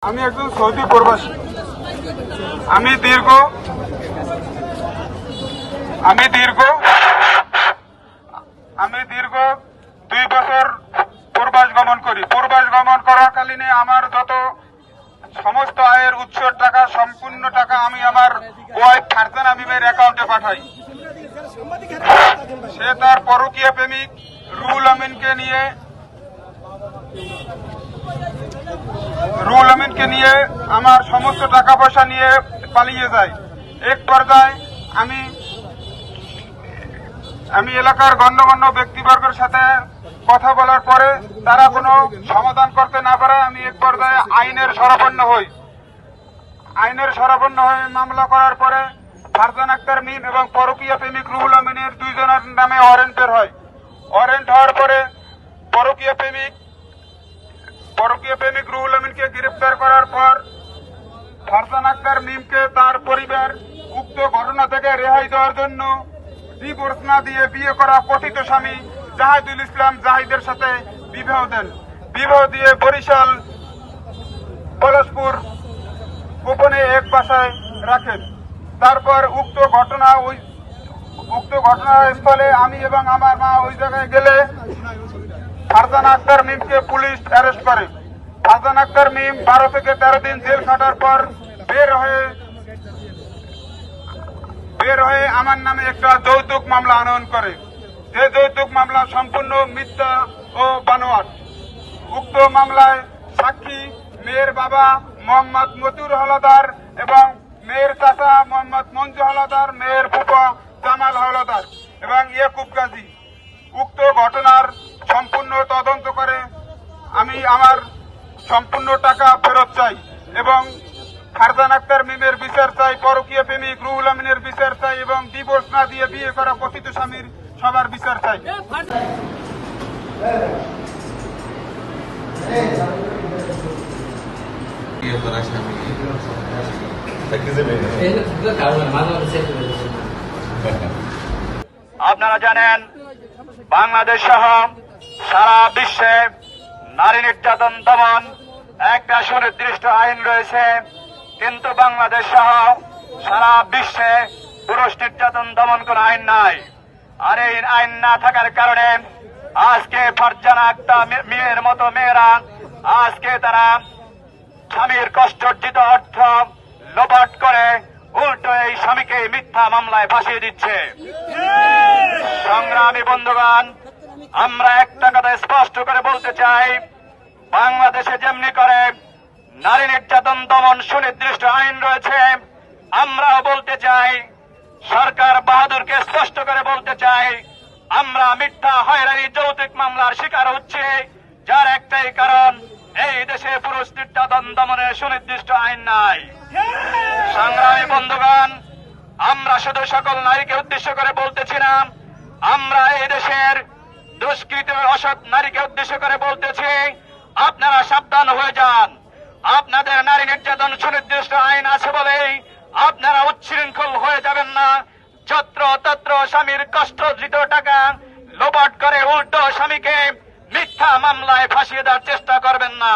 আমি একজন সৌদি প্রবাসী। আমি দীর্ঘ 2 বছর প্রবাস গমন করি। প্রবাস গমন করাকালীনে আমার যত সমস্ত আয়ের উৎসের টাকা, সম্পূর্ণ টাকা আমি আমার ওয়াইফ ফারজানা মিমের অ্যাকাউন্টে পাঠাই। সে তার পরকীয়া প্রেমিক রুহুল আমিনকে নিয়ে আমার সমস্ত টাকা পয়সা নিয়ে পালিয়ে যায়। এক পর্যায়ে আমি এলাকার গণ্যমান্য ব্যক্তিবর্গের সাথে কথা বলার পরে তারা কোনো সমাধান করতে না পারায় আমি এক পর্যায়ে আইনের শরণাপন্ন হয়ে মামলা করার পরে ফারজানা আক্তার মিম এবং পরকীয়া প্রেমিক রুহুল আমিনের 2 জনের নামে ওয়ারেন্ট বের হয়। ওয়ারেন্ট হওয়ার পরে পরকীয়া প্রেমিক রুহুল আমিনকে গ্রেফতার করার পর ফারজানা আক্তার মিমকে তার পরিবার উক্ত ঘটনা থেকে রেহাই দেওয়ার জন্য ডিভোর্স না দিয়ে বিয়ে করা কথিত স্বামী জাহিদুল ইসলাম জাহিদের সাথে বিবাহ দেন। বিবাহ দিয়ে বরিশাল পলাশপুর গোপনে এক বাসায় রাখেন। তারপর উক্ত ঘটনাস্থলে আমি এবং আমার মা ওই জায়গায় গেলে ফারজানা আক্তার মিমকে পুলিশ অ্যারেস্ট করে। ফারজানা আক্তার মিম 12 থেকে 13 দিন জেল খাটার পর বের হয়ে আমার নামে একটা যৌতুক মামলা আনয়ন করে। যে যৌতুক মামলা সম্পূর্ণ মিথ্যা ও বানোয়াট। উক্ত মামলায় সাক্ষী মেয়ের বাবা মোহাম্মদ মতিউর হলাদার এবং মেয়ের চাচা মোহাম্মদ মঞ্জু হলাদার, মেয়ের ফুফা জামাল হলাদার এবং ইয়াকুব গাজী। উক্ত ঘটনার সম্পূর্ণ তদন্ত করে আমি আমার সম্পূর্ণ টাকা ফেরত চাই এবং ফারজানা আক্তার মিমের বিচার চাই, পরকীয়া প্রেমিক রুহুল আমিনের বিচার চাই এবং ডিভোর্স না দিয়ে বিয়ে করা কথিত স্বামীর সবার বিচার চাই। আপনারা জানেন বাংলাদেশ সহ সারা বিশ্বে নারী নির্যাতন দমন একটা সুনির্দিষ্ট আইন রয়েছে, কিন্তু বাংলাদেশ সহ সারা বিশ্বে পুরুষ নির্যাতন দমন কোন আইন নাই। আর এই আইন না থাকার কারণে আজকে ফারজানা আক্তার মিমের মতো মেয়েরা আজকে তারা স্বামীর কষ্টার্জিত অর্থ লোপাট করে উল্টো এই স্বামীকে মিথ্যা মামলায় ফাঁসিয়ে দিচ্ছে। সংগ্রামী বন্ধুগণ, আমরা একটা কথা স্পষ্ট করে বলতে চাই, বাংলাদেশে যেমনি করে নারী নির্যাতন দমন সুনির্দিষ্ট আইন রয়েছে, আমরাও বলতে চাই, সরকার বাহাদুরকে স্পষ্ট করে বলতে চাই, আমরা মিথ্যা হয়রানি যৌতুক মামলার শিকার হচ্ছে, যার একটাই কারণ এই দেশে পুরুষ নির্যাতন দমনের সুনির্দিষ্ট আইন নাই। সংগ্রামী বন্ধুগণ, আমরা শুধু সকল নারীকে উদ্দেশ্য করে বলতেছি না, আমরা এই দেশের দুষ্কৃত অসৎ নারীকে উদ্দেশ্য করে বলতেছি, আপনারা সাবধান হয়ে যান। আপনাদের নারী নির্যাতন সুনির্দিষ্ট আইন আছে বলেই আপনারা উচ্ছৃঙ্খল হয়ে যাবেন না। যত্র তত্র স্বামীর কষ্টার্জিত টাকা লোপাট করে উল্টো স্বামীকে মিথ্যা মামলায় ফাঁসিয়ে দেওয়ার চেষ্টা করবেন না।